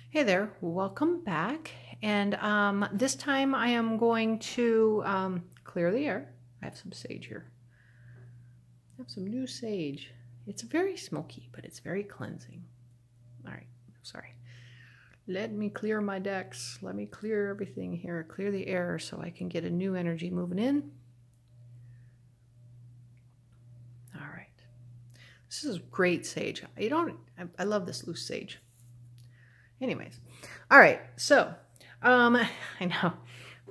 Hey there, welcome back. And this time I am going to clear the air. I have some sage here. I have some new sage. It's very smoky, but it's very cleansing. All right, sorry. Let me clear my decks. Let me clear everything here. Clear the air so I can get a new energy moving in. All right. This is great sage. I love this loose sage. Anyways, all right, so, I know,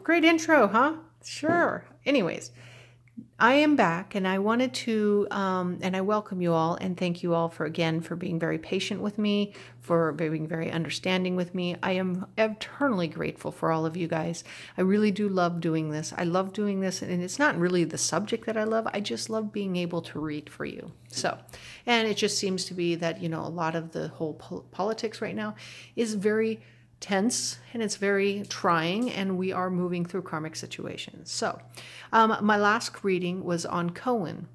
great intro, huh? Sure. Anyways, I am back and I wanted to, and I welcome you all and thank you all for being very patient with me, for being very understanding with me. I am eternally grateful for all of you guys. I really do love doing this. I love doing this, and it's not really the subject that I love. I just love being able to read for you. So, and it just seems to be that, a lot of the whole politics right now is very tense and it's very trying, and we are moving through karmic situations. So my last reading was on Cohen,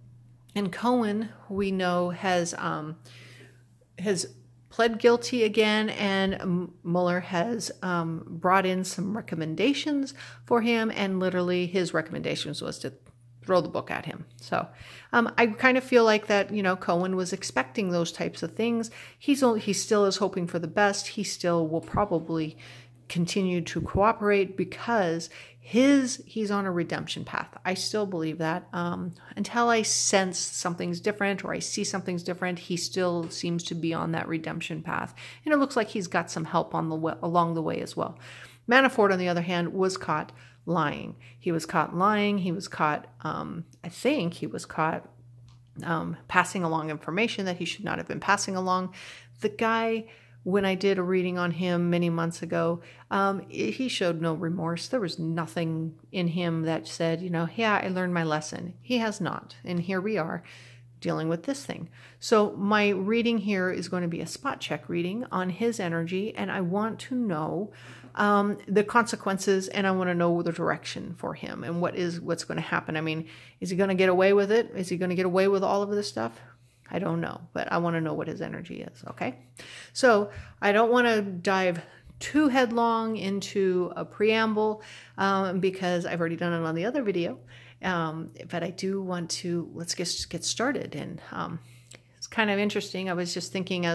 and Cohen, we know, has pled guilty again, and Mueller has brought in some recommendations for him, and literally his recommendations was to throw the book at him. So I kind of feel like that, Cohen was expecting those types of things. He still is hoping for the best. He still will probably continue to cooperate because he's on a redemption path. I still believe that. Until I sense something's different or I see something's different, he still seems to be on that redemption path. And it looks like he's got some help along the way as well. Manafort, on the other hand, was caught lying. He was caught lying. He was caught, I think he was caught passing along information that he should not have been passing along. The guy, when I did a reading on him many months ago, he showed no remorse. There was nothing in him that said, yeah, I learned my lesson. He has not. And here we are dealing with this thing. So my reading here is going to be a spot check reading on his energy, and I want to know the consequences, and I want to know the direction for him and what's going to happen. I mean, is he going to get away with it? Is he going to get away with all of this stuff? I don't know, but I want to know what his energy is, okay? So I don't want to dive too headlong into a preamble because I've already done it on the other video. But I do want to, let's get started. And it's kind of interesting. I was just thinking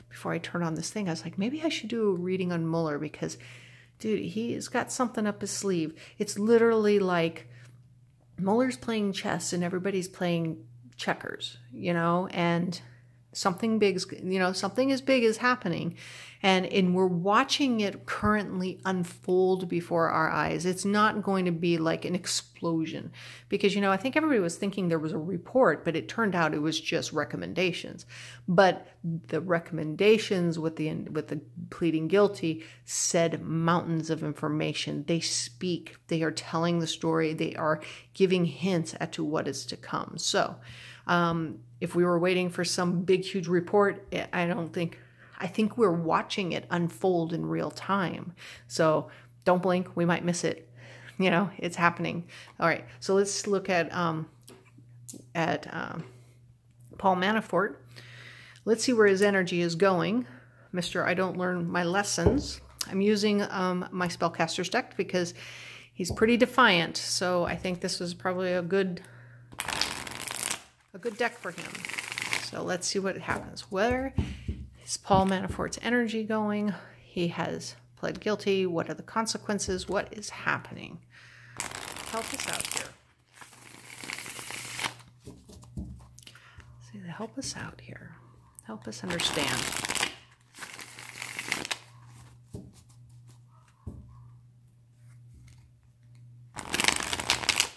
before I turn on this thing, I was like, maybe I should do a reading on Mueller because, dude, he's got something up his sleeve. It's literally like Mueller's playing chess and everybody's playing checkers, and something big, something as big is happening. And we're watching it currently unfold before our eyes. It's not going to be like an explosion because, I think everybody was thinking there was a report, but it turned out it was just recommendations. But the recommendations with the pleading guilty said mountains of information. They speak, they are telling the story, they are giving hints as to what is to come. So if we were waiting for some big, huge report, I think we're watching it unfold in real time. So don't blink, we might miss it. It's happening. All right, so let's look at Paul Manafort. Let's see where his energy is going. Mr. I don't learn my lessons. I'm using my spellcaster's deck because he's pretty defiant. So I think this is probably a good deck for him. So let's see what happens. Where is Paul Manafort's energy going? He has pled guilty. What are the consequences? What is happening? Help us out here. See, help us out here. Help us understand.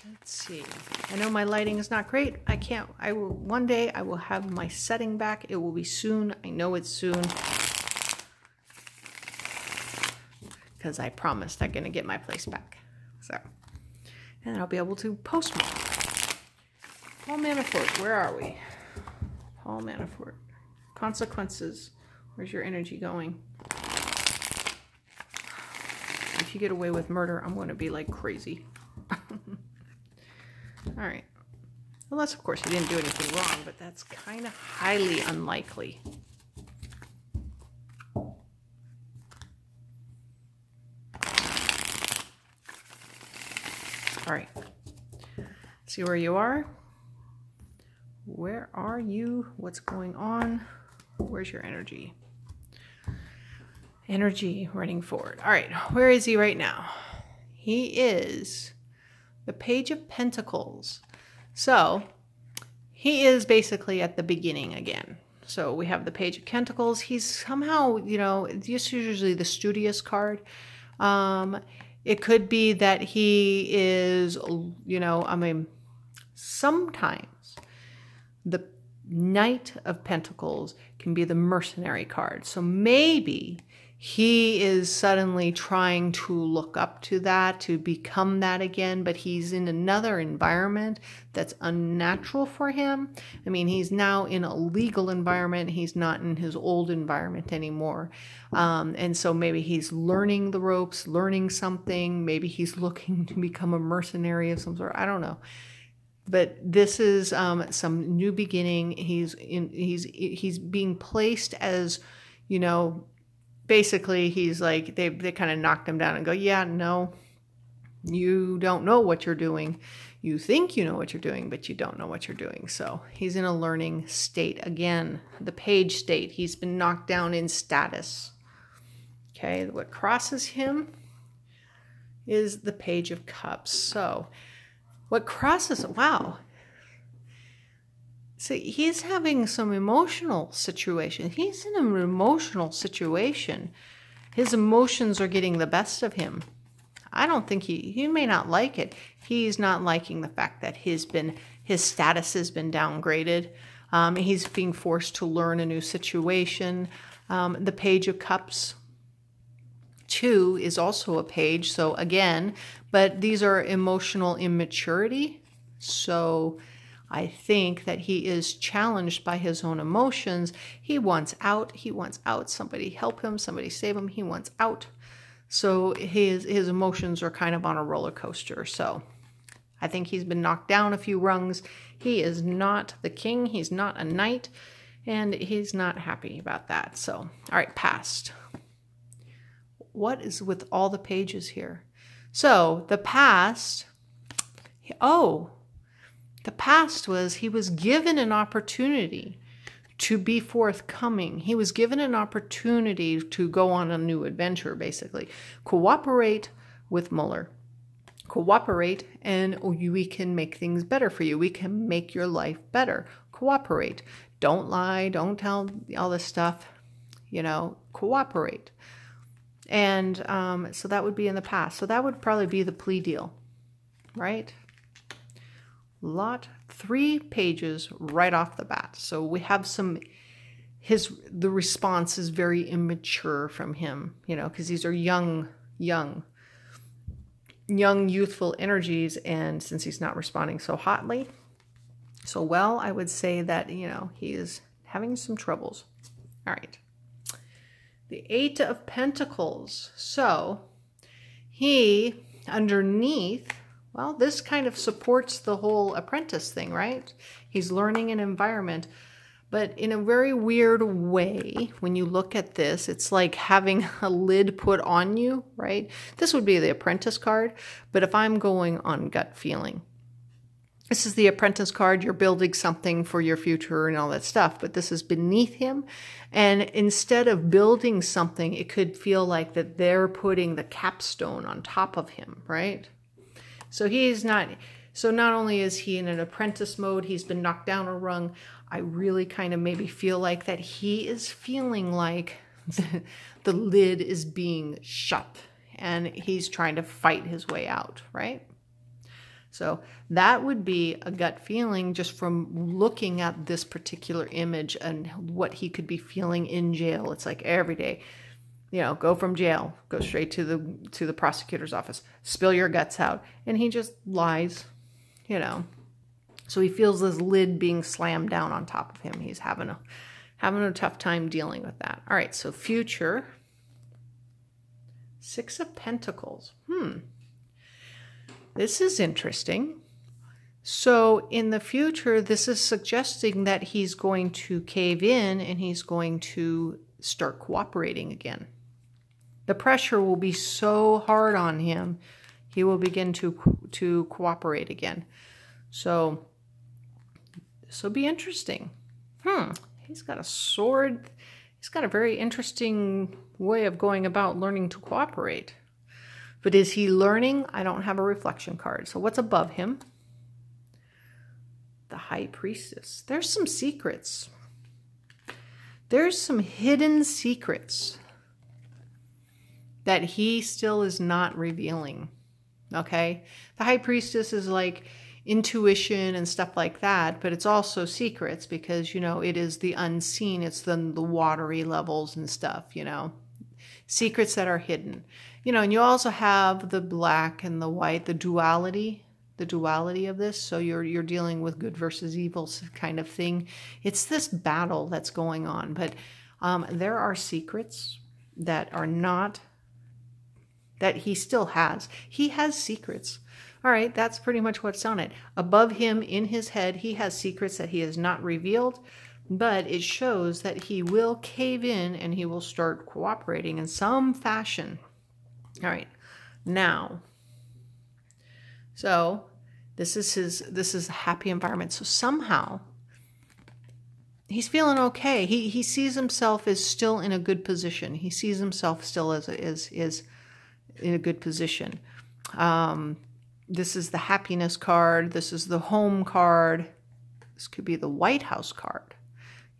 Let's see. I know my lighting is not great. One day I will have my setting back. It will be soon. I know it's soon. Because I promised I'm going to get my place back. So, and then I'll be able to post more. Paul Manafort, where are we? Paul Manafort. Consequences. Where's your energy going? If you get away with murder, I'm going to be like crazy. All right. Unless, of course, he didn't do anything wrong, but that's kind of highly unlikely. All right. See where you are. Where are you? What's going on? Where's your energy? Energy running forward. All right. Where is he right now? He is the Page of Pentacles. So he is basically at the beginning again. So we have the Page of Pentacles. He's somehow, you know, this is usually the studious card. It could be that he is, you know, I mean, sometimes the Knight of Pentacles can be the mercenary card. So maybe he is suddenly trying to look up to that, to become that again, but he's in another environment that's unnatural for him. I mean, he's now in a legal environment. He's not in his old environment anymore. And so maybe he's learning the ropes, learning something. Maybe he's looking to become a mercenary of some sort. I don't know. But this is some new beginning. He's being placed as, you know, basically he's like, they kind of knocked him down and go, yeah, no, you don't know what you're doing. You think you know what you're doing, but you don't know what you're doing. So he's in a learning state again, the Page state. He's been knocked down in status. Okay, what crosses him is the Page of Cups. So what crosses, wow. So he's having some emotional situation. He's in an emotional situation. His emotions are getting the best of him. I don't think he may not like it. He's not liking the fact that his status has been downgraded. He's being forced to learn a new situation. The Page of Cups 2 is also a page. So again, but these are emotional immaturity. So I think that he is challenged by his own emotions. He wants out. He wants out. Somebody help him. Somebody save him. He wants out. So his emotions are kind of on a roller coaster. So I think he's been knocked down a few rungs. He is not the king. He's not a knight. And he's not happy about that. So, all right, past. What is with all the pages here? So the past, the past was he was given an opportunity to be forthcoming. He was given an opportunity to go on a new adventure, basically. Cooperate with Mueller. Cooperate, and we can make things better for you. We can make your life better. Cooperate. Don't lie. Don't tell all this stuff. You know, cooperate. And so that would be in the past. So that would probably be the plea deal, right? Lot 3 pages right off the bat. So we have the response is very immature from him, you know, because these are young, youthful energies. And since he's not responding so hotly, so well, I would say that, you know, he is having some troubles. All right. The 8 of Pentacles. So he, underneath, well, this kind of supports the whole apprentice thing, right? He's learning an environment, but in a very weird way, when you look at this, it's like having a lid put on you, right? This would be the apprentice card, but if I'm going on gut feeling, this is the apprentice card. You're building something for your future and all that stuff, but this is beneath him. And instead of building something, it could feel like that they're putting the capstone on top of him, right? So he's not, so not only is he in an apprentice mode, he's been knocked down a rung. I really kind of maybe feel like that he is feeling like the lid is being shut and he's trying to fight his way out, right? So that would be a gut feeling just from looking at this particular image and what he could be feeling in jail. It's like every day, you know, go from jail, go straight to the prosecutor's office, spill your guts out. And he just lies, you know. So he feels this lid being slammed down on top of him. He's having a tough time dealing with that. All right, so future. 6 of Pentacles. This is interesting. So in the future, this is suggesting that he's going to cave in and he's going to start cooperating again. The pressure will be so hard on him. He will begin to cooperate again. So this will be interesting. He's got a sword. He's got a very interesting way of going about learning to cooperate. But is he learning? I don't have a reflection card. So what's above him? The High Priestess. There's some secrets. There's some hidden secrets that he still is not revealing. Okay? The High Priestess is like intuition and stuff like that, but it's also secrets because, you know, it is the unseen. It's the watery levels and stuff, you know. Secrets that are hidden. You know, and you also have the black and the white, the duality of this. So you're dealing with good versus evil kind of thing. It's this battle that's going on, but there are secrets that are not, that he still has. He has secrets. All right, that's pretty much what's on it. Above him in his head, he has secrets that he has not revealed, but it shows that he will cave in and he will start cooperating in some fashion. All right, now, so this is a happy environment. So somehow he's feeling okay. He sees himself as still in a good position. He sees himself still as in a good position. This is the happiness card. This is the home card. This could be the White House card.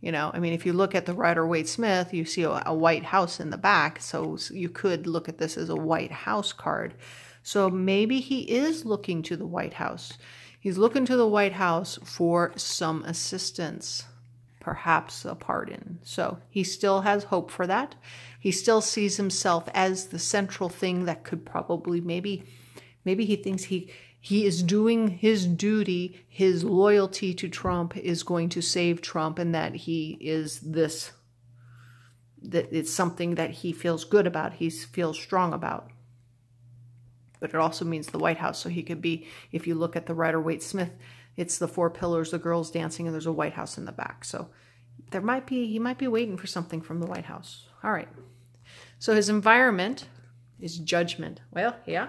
You know, I mean, if you look at the Rider-Waite-Smith, you see a White House in the back. So you could look at this as a White House card. So maybe he is looking to the White House. He's looking to the White House for some assistance, perhaps a pardon. So he still has hope for that. He still sees himself as the central thing that could probably maybe he thinks he is doing his duty, his loyalty to Trump is going to save Trump, and that he is this, that it's something that he feels good about, he feels strong about. But it also means the White House. So he could be, if you look at the Rider-Waite-Smith, it's the 4 pillars, the girls dancing, and there's a White House in the back. So he might be waiting for something from the White House. All right. So his environment is judgment. Well, yeah.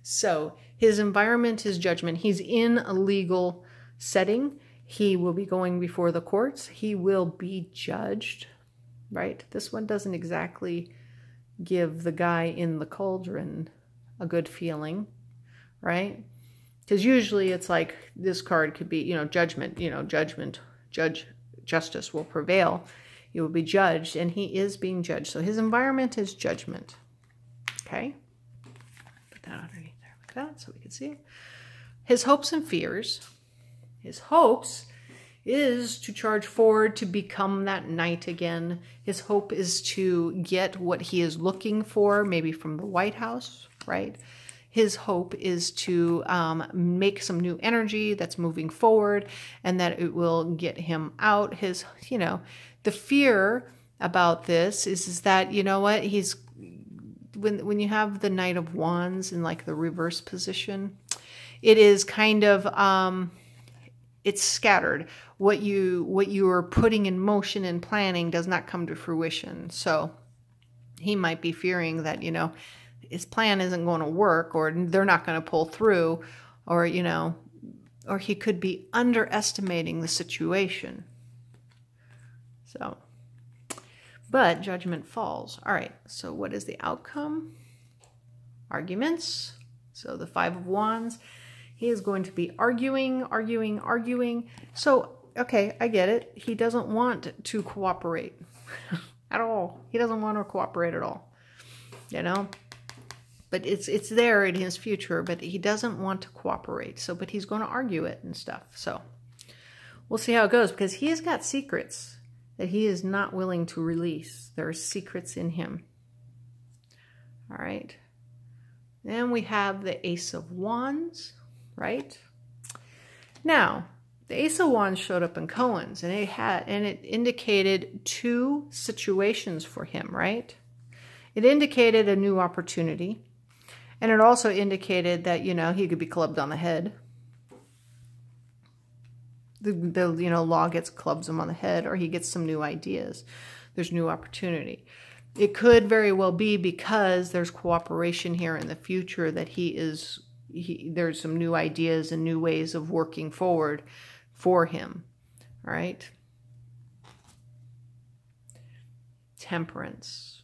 So his environment is judgment. He's in a legal setting. He will be going before the courts. He will be judged, right? This one doesn't exactly give the guy in the cauldron a good feeling, right? Because usually it's like this card could be, you know, judgment, justice will prevail. He will be judged, and he is being judged. So his environment is judgment. Okay. Put that underneath there like that so we can see it. His hopes and fears. His hopes is to charge forward to become that knight again. His hope is to get what he is looking for, maybe from the White House, right? His hope is to make some new energy that's moving forward, and that it will get him out. His, you know, the fear about this is that, you know what, he's, when you have the Knight of Wands in like the reverse position, it is kind of, it's scattered. What you are putting in motion and planning does not come to fruition. So he might be fearing that, you know, his plan isn't going to work, or they're not going to pull through, or, you know, or he could be underestimating the situation. So, but judgment falls. All right. So what is the outcome? Arguments. So the 5 of Wands. He is going to be arguing. So, okay, I get it. He doesn't want to cooperate at all. He doesn't want to cooperate at all, you know? But it's there in his future, but he doesn't want to cooperate. So, but he's going to argue it and stuff. So we'll see how it goes, because he has got secrets that he is not willing to release. There are secrets in him. All right. Then we have the Ace of Wands. Right? Now, the Ace of Wands showed up in Cohen's, and it indicated 2 situations for him, right? It indicated a new opportunity, and it also indicated that, you know, he could be clubbed on the head. The you know, law gets clubs him on the head, or he gets some new ideas. There's new opportunity. it could very well be because there's cooperation here in the future that there's some new ideas and new ways of working forward for him. All right. Temperance.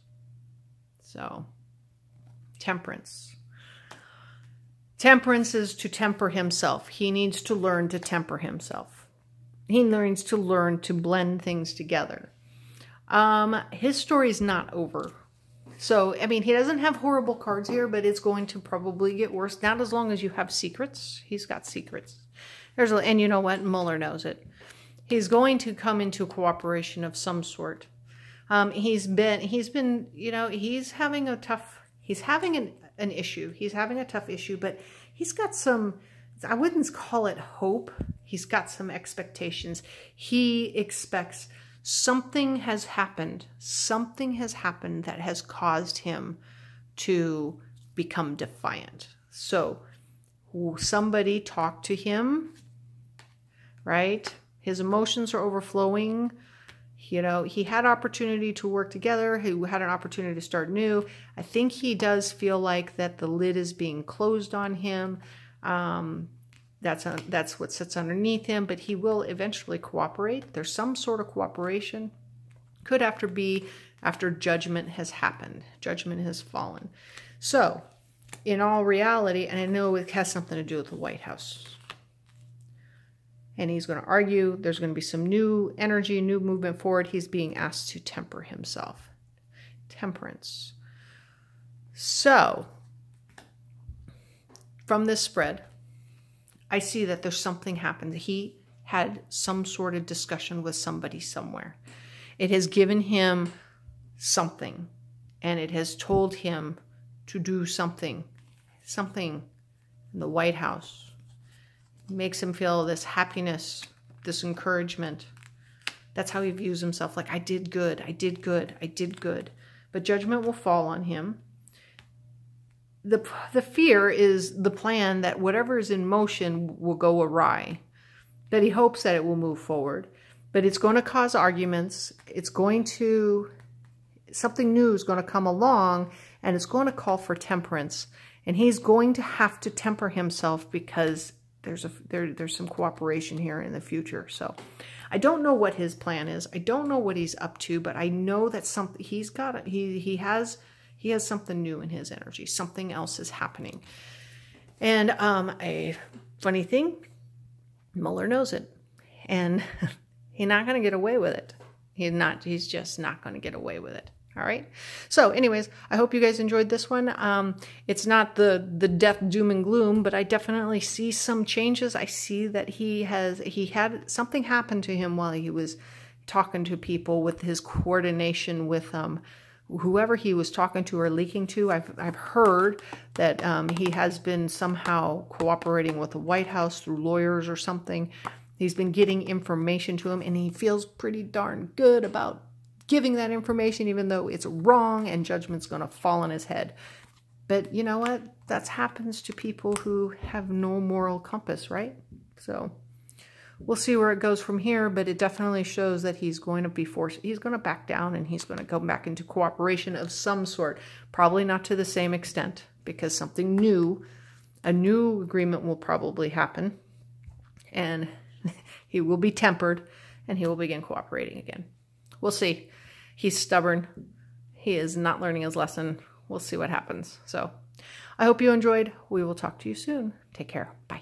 So, temperance. Temperance is to temper himself. He needs to learn to temper himself. He needs to learn to blend things together. His story is not over. So, I mean, he doesn't have horrible cards here, but it's going to probably get worse. Not as long as you have secrets. He's got secrets. And you know what? Mueller knows it. He's going to come into cooperation of some sort. He's been, you know, he's having an issue. He's having a tough issue, but he's got some, I wouldn't call it hope. He's got some expectations. He expects something has happened. Something has happened that has caused him to become defiant. So somebody talked to him, right? His emotions are overflowing. You know, he had opportunity to work together. He had an opportunity to start new. I think he does feel like that the lid is being closed on him. That's what sits underneath him, but he will eventually cooperate. There's some sort of cooperation. Could after judgment has happened. Judgment has fallen. So, in all reality, and I know it has something to do with the White House, and he's going to argue, there's going to be some new energy, new movement forward. He's being asked to temper himself. Temperance. So, from this spread, I see that there's something happened. He had some sort of discussion with somebody somewhere. It has given him something, and it has told him to do something in the White House. It makes him feel this happiness, this encouragement. That's how he views himself, like, I did good, I did good, I did good. But judgment will fall on him. The fear is the plan that whatever is in motion will go awry. But he hopes that it will move forward. But it's going to cause arguments. Something new is going to come along, and it's going to call for temperance. And he's going to have to temper himself because there's some cooperation here in the future. So I don't know what his plan is. I don't know what he's up to, but I know that he has something new in his energy. Something else is happening. And a funny thing, Mueller knows it. And he's not going to get away with it. He's just not going to get away with it. All right. So anyways, I hope you guys enjoyed this one. It's not the death, doom, and gloom, but I definitely see some changes. I see that he had something happen to him while he was talking to people with his coordination with whoever he was talking to or leaking to. I've heard that he has been somehow cooperating with the White House through lawyers or something. He's been getting information to him, and he feels pretty darn good about giving that information, even though it's wrong and judgment's going to fall on his head. But you know what? That happens to people who have no moral compass, right? So we'll see where it goes from here, but it definitely shows that he's going to back down, and he's going to go back into cooperation of some sort. Probably not to the same extent, because something new, a new agreement will probably happen, and he will be tempered, and he will begin cooperating again. We'll see. He's stubborn. He is not learning his lesson. We'll see what happens. So I hope you enjoyed. We will talk to you soon. Take care. Bye.